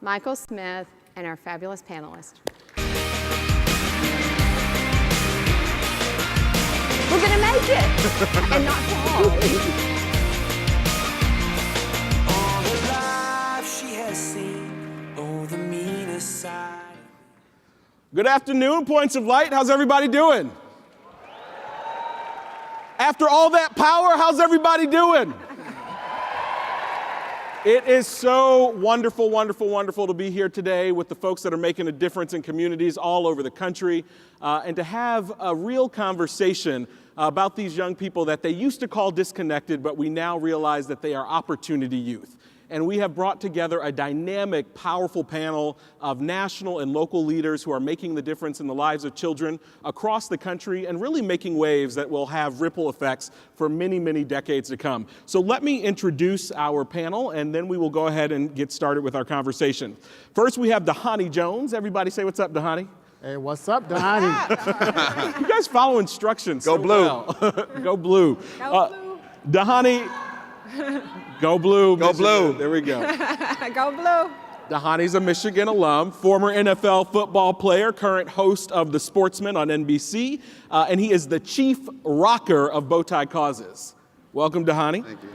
Michael Smith, and our fabulous panelists. We're going to make it and not fall. All the life she has seen, oh, the meanest side. Good afternoon, Points of Light. How's everybody doing? After all that power, how's everybody doing? It is so wonderful, wonderful, wonderful to be here today with the folks that are making a difference in communities all over the country, and to have a real conversation about these young people that they used to call disconnected, but we now realize that they are opportunity youth. And we have brought together a dynamic, powerful panel of national and local leaders who are making the difference in the lives of children across the country and really making waves that will have ripple effects for many, many decades to come. So let me introduce our panel, and then we will go ahead and get started with our conversation. First, we have Dahani Jones. Everybody say what's up, Dahani. Hey, what's up, Dahani? You guys follow instructions Go so blue. well. Go blue. Go blue. Dahani, go blue. Go Michigan. blue. There we go. Go blue. Dahani's a Michigan alum, former NFL football player, current host of The Sportsman on NBC, and he is the chief rocker of Bowtie Causes. Welcome, Dahani. Thank you.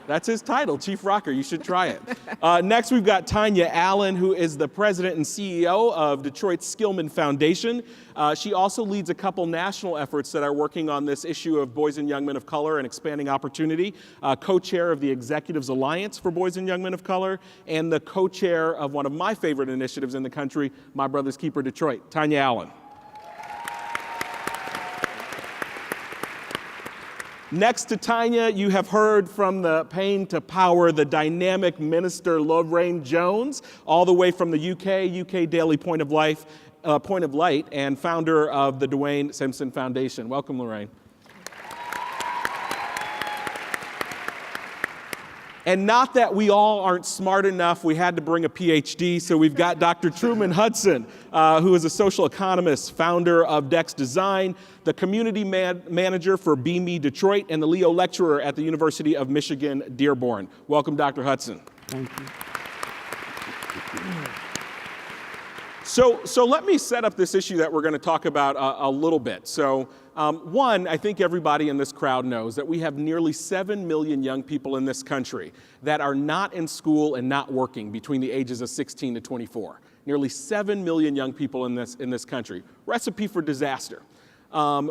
That's his title, Chief Rocker. You should try it. Next, we've got Tanya Allen, who is the president and CEO of Detroit's Skillman Foundation. She also leads a couple national efforts that are working on this issue of boys and young men of color and expanding opportunity. Co-chair of the Executives Alliance for Boys and Young Men of Color, and the co-chair of one of my favorite initiatives in the country, My Brother's Keeper Detroit. Tanya Allen. Next to Tanya, you have heard from the pain to power, the dynamic minister Lorraine Jones, all the way from the UK Daily Point of Light, and founder of the Dwayne Simpson Foundation. Welcome, Lorraine. And not that we all aren't smart enough, we had to bring a PhD, so we've got Dr. Truman Hudson, who is a social economist, founder of Dex Design, the community manager for Be Me Detroit, and the Leo lecturer at the University of Michigan, Dearborn. Welcome, Dr. Hudson. Thank you. So let me set up this issue that we're going to talk about a little bit. So one, I think everybody in this crowd knows that we have nearly 7 million young people in this country that are not in school and not working between the ages of 16 to 24. Nearly 7 million young people in this country. Recipe for disaster.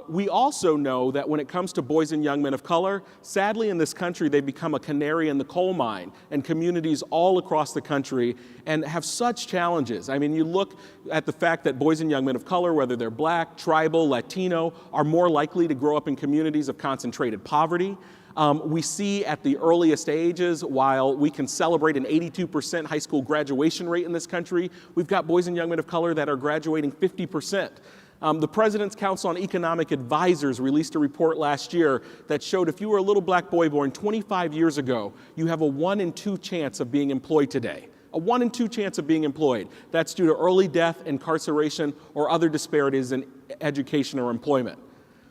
We also know that when it comes to boys and young men of color, sadly in this country, they've become a canary in the coal mine, and communities all across the country and have such challenges. I mean, you look at the fact that boys and young men of color, whether they're Black, tribal, Latino, are more likely to grow up in communities of concentrated poverty. We see at the earliest ages, while we can celebrate an 82% high school graduation rate in this country, we've got boys and young men of color that are graduating 50%. The President's Council on Economic Advisors released a report last year that showed if you were a little Black boy born 25 years ago, you have a 1 in 2 chance of being employed today. A 1 in 2 chance of being employed. That's due to early death, incarceration, or other disparities in education or employment.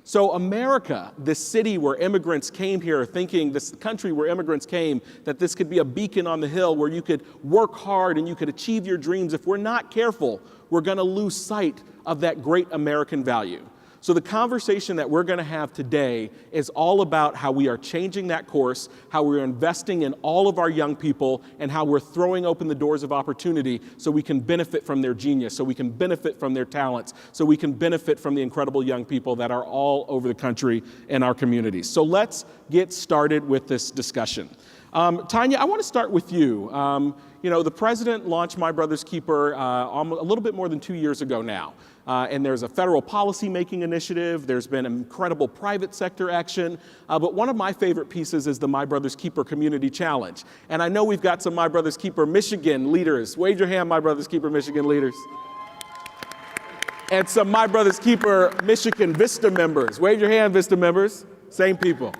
So America, this city where immigrants came here thinking, this country where immigrants came, that this could be a beacon on the hill where you could work hard and you could achieve your dreams. If we're not careful, we're going to lose sight of that great American value. So the conversation that we're going to have today is all about how we are changing that course, how we're investing in all of our young people, and how we're throwing open the doors of opportunity so we can benefit from their genius, so we can benefit from their talents, so we can benefit from the incredible young people that are all over the country in our communities. So let's get started with this discussion. Tanya, I want to start with you. The president launched My Brother's Keeper a little bit more than 2 years ago now. And there's a federal policy-making initiative. There's been incredible private sector action. But one of my favorite pieces is the My Brother's Keeper Community Challenge. And I know we've got some My Brother's Keeper Michigan leaders. Wave your hand, My Brother's Keeper Michigan leaders. And some My Brother's Keeper Michigan Vista members. Wave your hand, Vista members. Same people.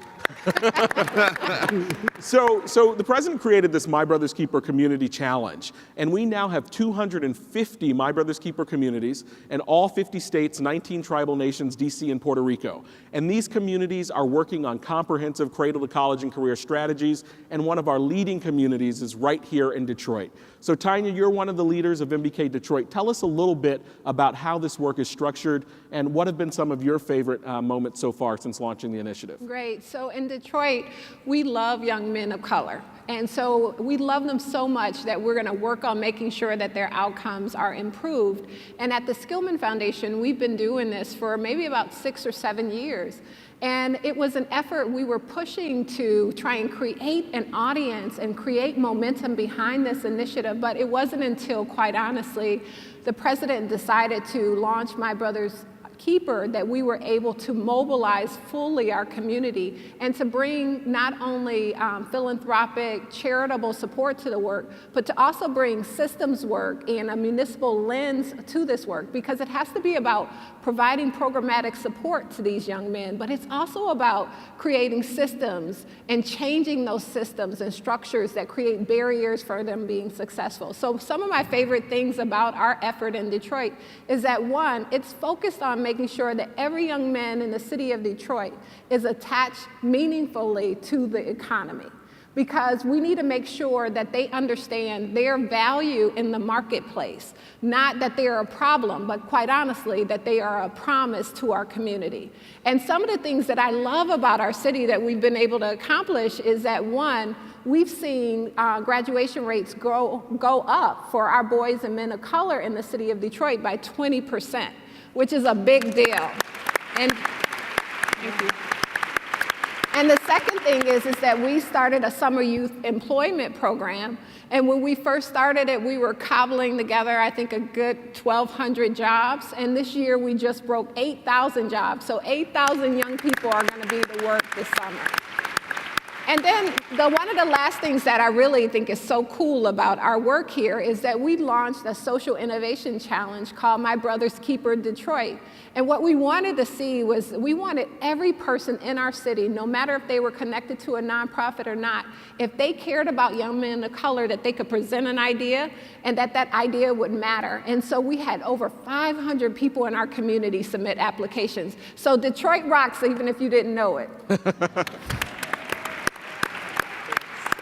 So the president created this My Brother's Keeper Community Challenge, and we now have 250 My Brother's Keeper communities in all 50 states, 19 tribal nations, DC and Puerto Rico. And these communities are working on comprehensive cradle to college and career strategies, and one of our leading communities is right here in Detroit. So Tanya, you're one of the leaders of MBK Detroit. Tell us a little bit about how this work is structured and what have been some of your favorite moments so far since launching the initiative. Great. So in Detroit, we love young men of color. And so we love them so much that we're going to work on making sure that their outcomes are improved. And at the Skillman Foundation, we've been doing this for maybe about 6 or 7 years. And it was an effort we were pushing to try and create an audience and create momentum behind this initiative. But it wasn't until, quite honestly, the president decided to launch My Brother's Keeper that we were able to mobilize fully our community and to bring not only philanthropic, charitable support to the work, but to also bring systems work and a municipal lens to this work, because it has to be about providing programmatic support to these young men, but it's also about creating systems and changing those systems and structures that create barriers for them being successful. So some of my favorite things about our effort in Detroit is that, one, it's focused on making sure that every young man in the city of Detroit is attached meaningfully to the economy, because we need to make sure that they understand their value in the marketplace, not that they're a problem, but quite honestly, that they are a promise to our community. And some of the things that I love about our city that we've been able to accomplish is that, one, we've seen graduation rates go up for our boys and men of color in the city of Detroit by 20%, which is a big deal. And thank you. And the second thing is that we started a summer youth employment program. And when we first started it, we were cobbling together, I think, a good 1,200 jobs. And this year, we just broke 8,000 jobs. So 8,000 young people are going to be to work this summer. And then one of the last things that I really think is so cool about our work here is that we launched a social innovation challenge called My Brother's Keeper Detroit. And what we wanted to see was we wanted every person in our city, no matter if they were connected to a nonprofit or not, if they cared about young men of color, that they could present an idea and that idea would matter. And so we had over 500 people in our community submit applications. So Detroit rocks, even if you didn't know it.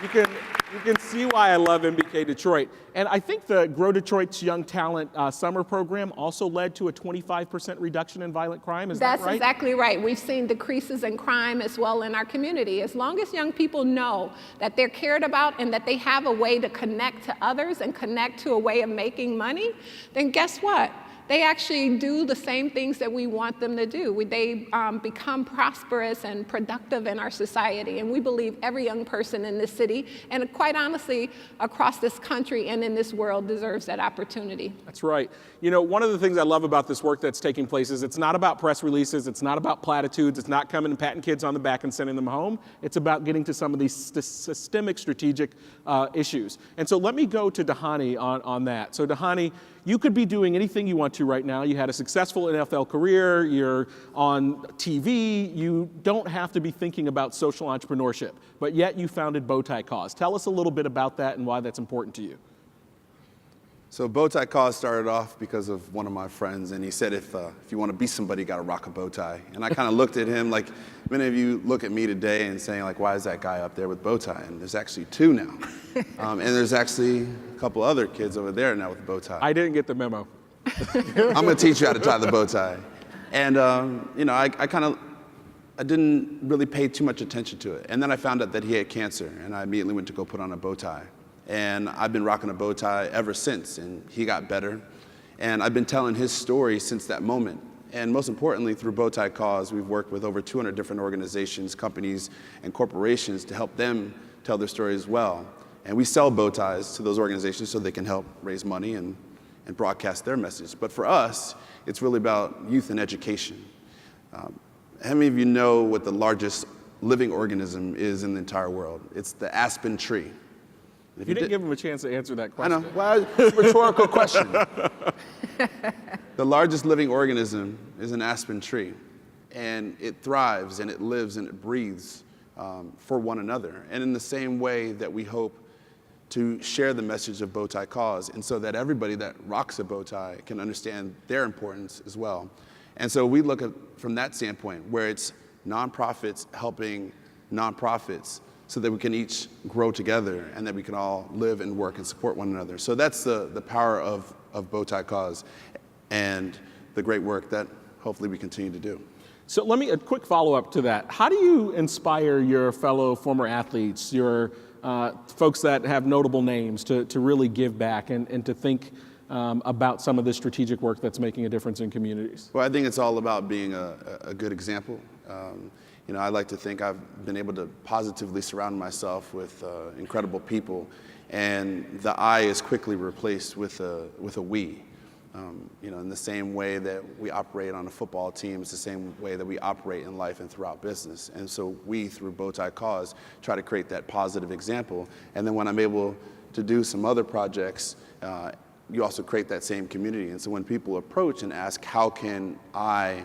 You can see why I love MBK Detroit. And I think the Grow Detroit's Young Talent Summer Program also led to a 25% reduction in violent crime. Is that right? That's exactly right. We've seen decreases in crime as well in our community. As long as young people know that they're cared about and that they have a way to connect to others and connect to a way of making money, then guess what? They actually do the same things that we want them to do. They become prosperous and productive in our society. And we believe every young person in this city, and quite honestly, across this country and in this world, deserves that opportunity. That's right. You know, one of the things I love about this work that's taking place is it's not about press releases, it's not about platitudes, it's not coming and patting kids on the back and sending them home. It's about getting to some of these systemic strategic issues. And so let me go to Dhani on that. So Dhani, you could be doing anything you want to right now. You had a successful NFL career, you're on TV, you don't have to be thinking about social entrepreneurship, but yet you founded Bowtie Cause. Tell us a little bit about that and why that's important to you. So Bowtie Cause started off because of one of my friends, and he said, if you want to be somebody, you got to rock a bow tie. And I kind of looked at him like many of you look at me today and saying, like, why is that guy up there with bow tie? And there's actually two now. And there's actually a couple other kids over there now with a bow tie. I didn't get the memo. I'm going to teach you how to tie the bow tie. And, you know, I didn't really pay too much attention to it. And then I found out that he had cancer, and I immediately went to go put on a bow tie. And I've been rocking a bow tie ever since, and he got better. And I've been telling his story since that moment. And most importantly, through Bowtie Cause, we've worked with over 200 different organizations, companies, and corporations to help them tell their story as well. And we sell bow ties to those organizations so they can help raise money and broadcast their message. But for us, it's really about youth and education. How many of you know what the largest living organism is in the entire world? It's the aspen tree. If you didn't give him a chance to answer that question. I know. Well, it's a rhetorical question. The largest living organism is an aspen tree, and it thrives and it lives and it breathes for one another. And in the same way that we hope to share the message of bow tie cause, and so that everybody that rocks a bow tie can understand their importance as well. And so we look at from that standpoint, where it's nonprofits helping nonprofits so that we can each grow together and that we can all live and work and support one another. So that's the power of bow tie cause and the great work that hopefully we continue to do. So let me, a quick follow-up to that. How do you inspire your fellow former athletes, your folks that have notable names to really give back and to think about some of the strategic work that's making a difference in communities? Well, I think it's all about being a good example. You know, I like to think I've been able to positively surround myself with incredible people, and the I is quickly replaced with a we. You know, in the same way that we operate on a football team, it's the same way that we operate in life and throughout business. And so we, through Bow Tie Cause, try to create that positive example. And then when I'm able to do some other projects, you also create that same community. And so when people approach and ask, how can I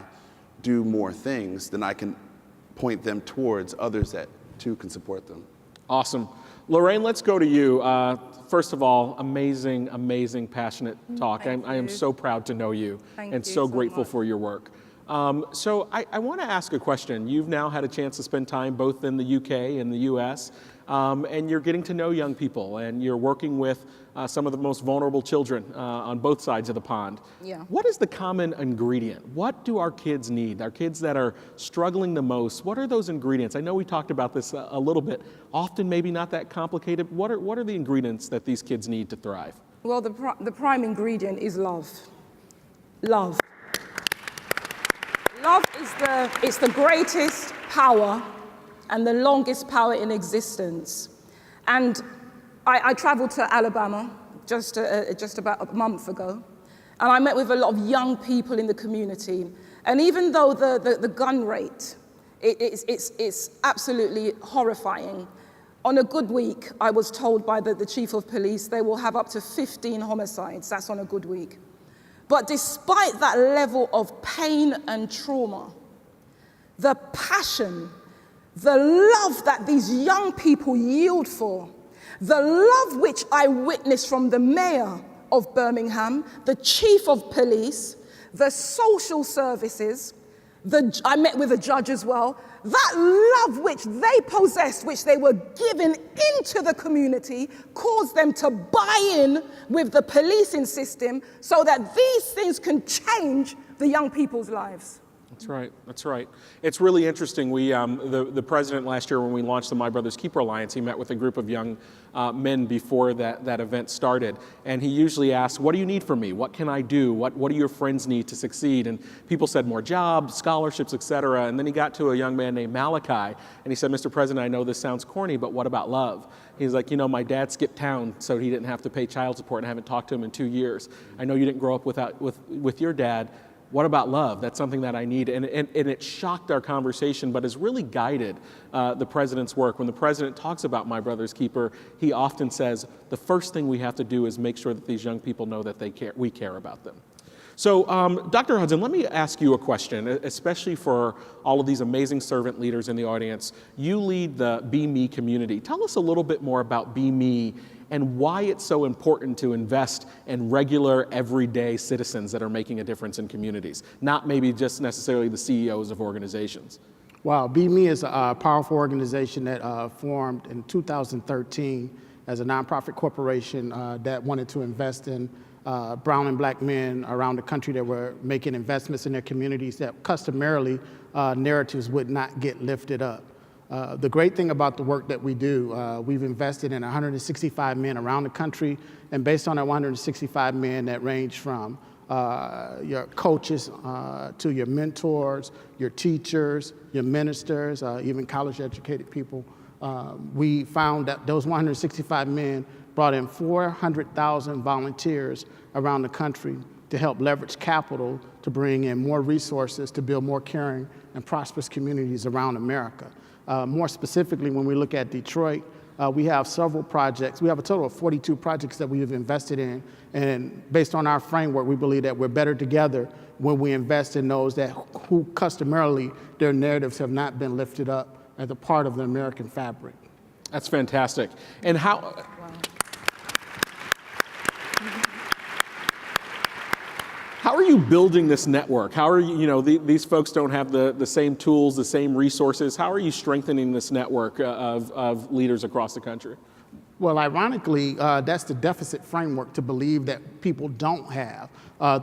do more things, then I can point them towards others that too can support them. Awesome. Lorraine, let's go to you. First of all, amazing, amazing, passionate talk. I am so proud to know you and so grateful for your work. So I want to ask a question. You've now had a chance to spend time both in the UK and the US, and you're getting to know young people, and you're working with some of the most vulnerable children on both sides of the pond. Yeah. What is the common ingredient? What do our kids need? Our kids that are struggling the most, what are those ingredients? I know we talked about this a little bit. Often maybe not that complicated. What are the ingredients that these kids need to thrive? Well, the prime ingredient is love. Love. Love is the greatest power and the longest power in existence. And I traveled to Alabama just about a month ago, and I met with a lot of young people in the community. And even though the gun rate, it's absolutely horrifying, on a good week, I was told by the chief of police, they will have up to 15 homicides. That's on a good week. But despite that level of pain and trauma, the passion, the love that these young people yield for, the love which I witnessed from the mayor of Birmingham, the chief of police, the social services, I met with a judge as well, that love which they possessed, which they were given into the community, caused them to buy in with the policing system so that these things can change the young people's lives. That's right. That's right. It's really interesting. We, the president last year, when we launched the My Brother's Keeper Alliance, he met with a group of young men before that event started, and he usually asked, "What do you need from me? What can I do? What do your friends need to succeed?" And people said more jobs, scholarships, etc. And then he got to a young man named Malachi, and he said, "Mr. President, I know this sounds corny, but what about love?" He's like, "You know, my dad skipped town so he didn't have to pay child support, and I haven't talked to him in 2 years. I know you didn't grow up with your dad. What about love? That's something that I need." And it shocked our conversation, but has really guided the president's work. When the president talks about My Brother's Keeper, he often says, the first thing we have to do is make sure that these young people know that we care about them. So, Dr. Hudson, let me ask you a question, especially for all of these amazing servant leaders in the audience. You lead the Be Me community. Tell us a little bit more about Be Me and why it's so important to invest in regular, everyday citizens that are making a difference in communities, not maybe just necessarily the CEOs of organizations. Wow, Be Me is a powerful organization that formed in 2013 as a nonprofit corporation that wanted to invest in brown and black men around the country that were making investments in their communities that customarily narratives would not get lifted up. The great thing about the work that we do, we've invested in 165 men around the country, and based on that 165 men that range from your coaches to your mentors, your teachers, your ministers, even college-educated people, we found that those 165 men brought in 400,000 volunteers around the country to help leverage capital to bring in more resources to build more caring and prosperous communities around America. More specifically, when we look at Detroit, we have several projects. We have a total of 42 projects that we have invested in. And based on our framework, we believe that we're better together when we invest in those who customarily, their narratives have not been lifted up as a part of the American fabric. That's fantastic. And how are you building this network? How are you, these folks don't have the same tools, the same resources. How are you strengthening this network of leaders across the country? Well, ironically, that's the deficit framework to believe that people don't have.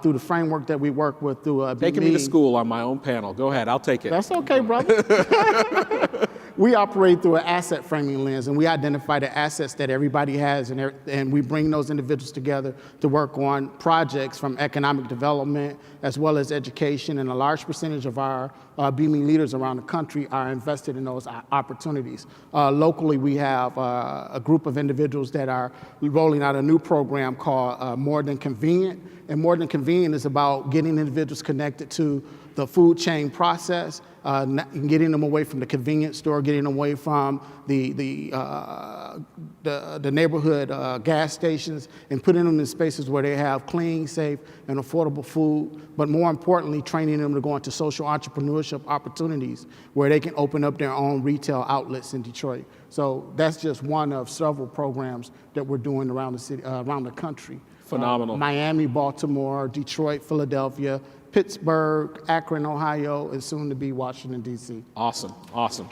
Through the framework that we work with through Taking me to school on my own panel. Go ahead, I'll take it. That's okay, brother. We operate through an asset framing lens, and we identify the assets that everybody has, and we bring those individuals together to work on projects from economic development as well as education, and a large percentage of our BME leaders around the country are invested in those opportunities. Locally, we have a group of individuals that are rolling out a new program called More Than Convenient, and More Than Convenient is about getting individuals connected to the food chain process, getting them away from the convenience store, getting them away from the neighborhood gas stations, and putting them in spaces where they have clean, safe, and affordable food. But more importantly, training them to go into social entrepreneurship opportunities where they can open up their own retail outlets in Detroit. So that's just one of several programs that we're doing around the city, around the country. Phenomenal. Miami, Baltimore, Detroit, Philadelphia, Pittsburgh, Akron, Ohio, and soon to be Washington, D.C. Awesome, awesome.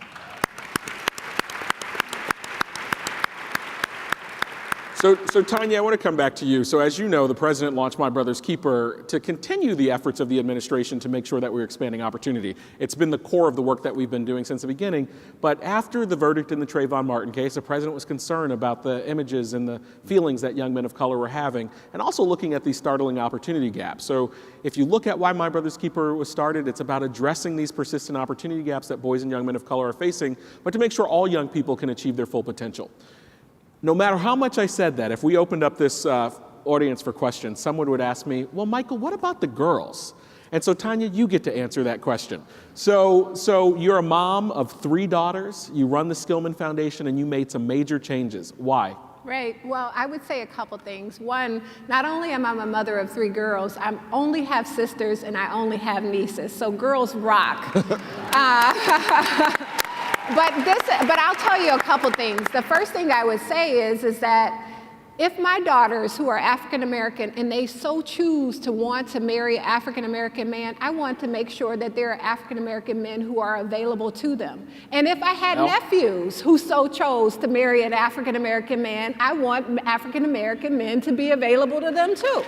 So Tanya, I want to come back to you. So as you know, the president launched My Brother's Keeper to continue the efforts of the administration to make sure that we're expanding opportunity. It's been the core of the work that we've been doing since the beginning. But after the verdict in the Trayvon Martin case, the president was concerned about the images and the feelings that young men of color were having, and also looking at these startling opportunity gaps. So if you look at why My Brother's Keeper was started, it's about addressing these persistent opportunity gaps that boys and young men of color are facing, but to make sure all young people can achieve their full potential. No matter how much I said that, if we opened up this audience for questions, someone would ask me, well, Michael, what about the girls? And so, Tanya, you get to answer that question. So you're a mom of 3 daughters, you run the Skillman Foundation, and you made some major changes. Why? Right. Well, I would say a couple things. One, not only am I a mother of 3 girls, I only have sisters and I only have nieces. So girls rock. But I'll tell you a couple things. The first thing I would say is that if my daughters who are African American and they so choose to want to marry an African American man, I want to make sure that there are African American men who are available to them. And if I had nephews who so chose to marry an African American man, I want African American men to be available to them too.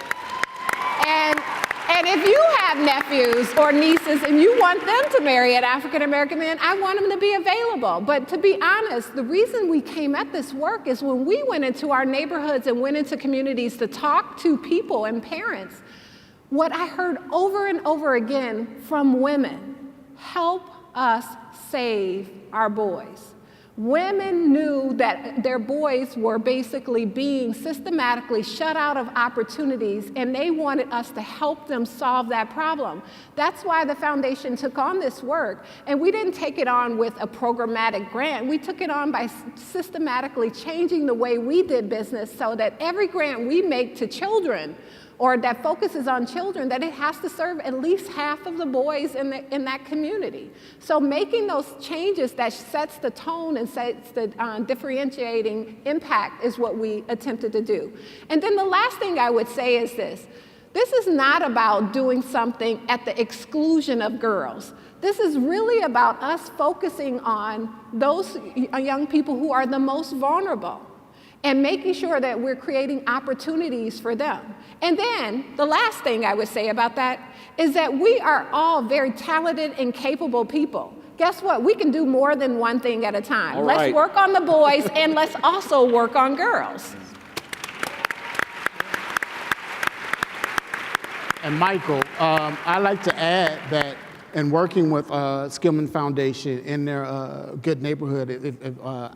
And if you have nephews or nieces and you want them to marry an African American man, I want them to be available. But to be honest, the reason we came at this work is when we went into our neighborhoods and went into communities to talk to people and parents, what I heard over and over again from women, help us save our boys. Women knew that their boys were basically being systematically shut out of opportunities, and they wanted us to help them solve that problem. That's why the foundation took on this work. And we didn't take it on with a programmatic grant. We took it on by systematically changing the way we did business so that every grant we make to children or that focuses on children, that it has to serve at least half of the boys in that community. So making those changes that sets the tone and sets the differentiating impact is what we attempted to do. And then the last thing I would say is this. This is not about doing something at the exclusion of girls. This is really about us focusing on those young people who are the most vulnerable, and making sure that we're creating opportunities for them. And then the last thing I would say about that is that we are all very talented and capable people. Guess what? We can do more than one thing at a time. Let's work on the boys and let's also work on girls. And Michael, I'd like to add that in working with Skillman Foundation in their good neighborhood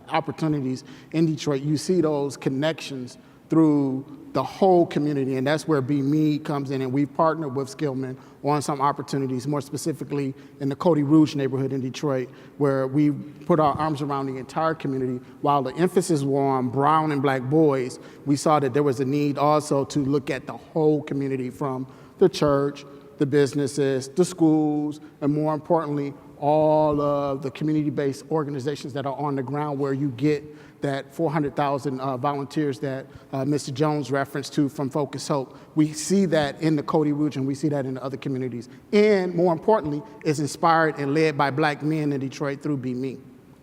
opportunities in Detroit, you see those connections through the whole community, and that's where Be Me comes in, and we've partnered with Skillman on some opportunities, more specifically in the Cody Rouge neighborhood in Detroit, where we put our arms around the entire community. While the emphasis was on brown and black boys, we saw that there was a need also to look at the whole community, from the church, the businesses, the schools, and more importantly, all of the community-based organizations that are on the ground where you get that 400,000 volunteers that Mr. Jones referenced to from Focus Hope. We see that in the Cody region, we see that in the other communities. And more importantly, it's inspired and led by black men in Detroit through Be Me.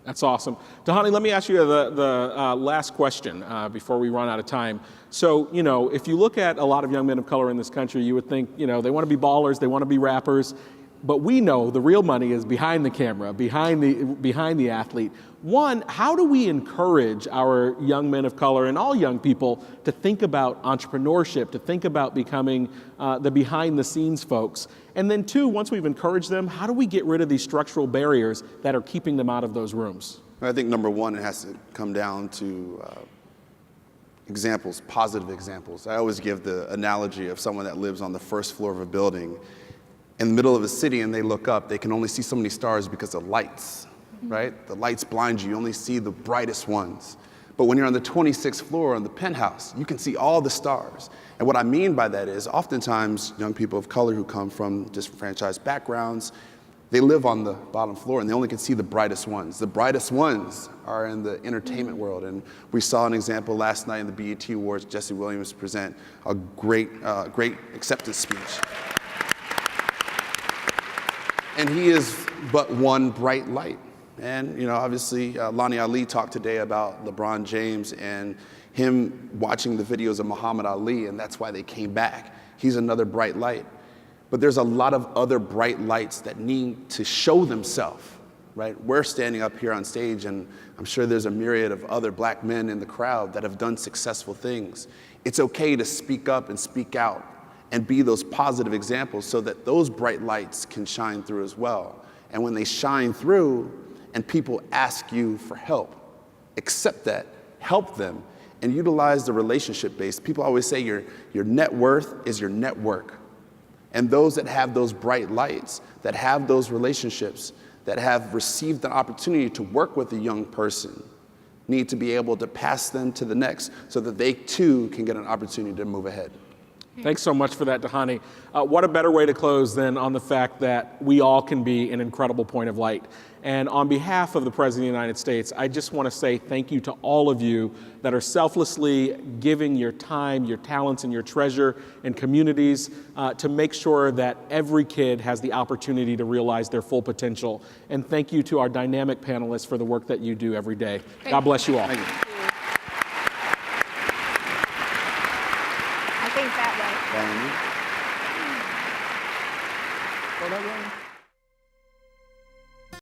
That's awesome. Tahani, let me ask you the last question before we run out of time. So, if you look at a lot of young men of color in this country, you would think, they want to be ballers, they want to be rappers, but we know the real money is behind the camera, behind the athlete. One, how do we encourage our young men of color and all young people to think about entrepreneurship, to think about becoming the behind the scenes folks? And then two, once we've encouraged them, how do we get rid of these structural barriers that are keeping them out of those rooms? I think number one, it has to come down to examples, positive examples. I always give the analogy of someone that lives on the first floor of a building in the middle of a city and they look up, they can only see so many stars because of lights, right? The lights blind you, you only see the brightest ones. But when you're on the 26th floor on the penthouse, you can see all the stars. And what I mean by that is oftentimes young people of color who come from disenfranchised backgrounds, they live on the bottom floor and they only can see the brightest ones. The brightest ones are in the entertainment world. And we saw an example last night in the BET Awards, Jesse Williams present a great acceptance speech. And he is but one bright light. And, obviously, Lonnie Ali talked today about LeBron James and him watching the videos of Muhammad Ali, and that's why they came back. He's another bright light. But there's a lot of other bright lights that need to show themselves, right? We're standing up here on stage, and I'm sure there's a myriad of other black men in the crowd that have done successful things. It's okay to speak up and speak out and be those positive examples so that those bright lights can shine through as well. And when they shine through and people ask you for help, accept that, help them, and utilize the relationship base. People always say your net worth is your network. And those that have those bright lights, that have those relationships, that have received an opportunity to work with a young person, need to be able to pass them to the next so that they too can get an opportunity to move ahead. Thanks so much for that, Tahani. What a better way to close than on the fact that we all can be an incredible point of light. And on behalf of the President of the United States, I just want to say thank you to all of you that are selflessly giving your time, your talents, and your treasure in communities to make sure that every kid has the opportunity to realize their full potential. And thank you to our dynamic panelists for the work that you do every day. God bless you all. Thank you. I think that way. Thank you. Go that way.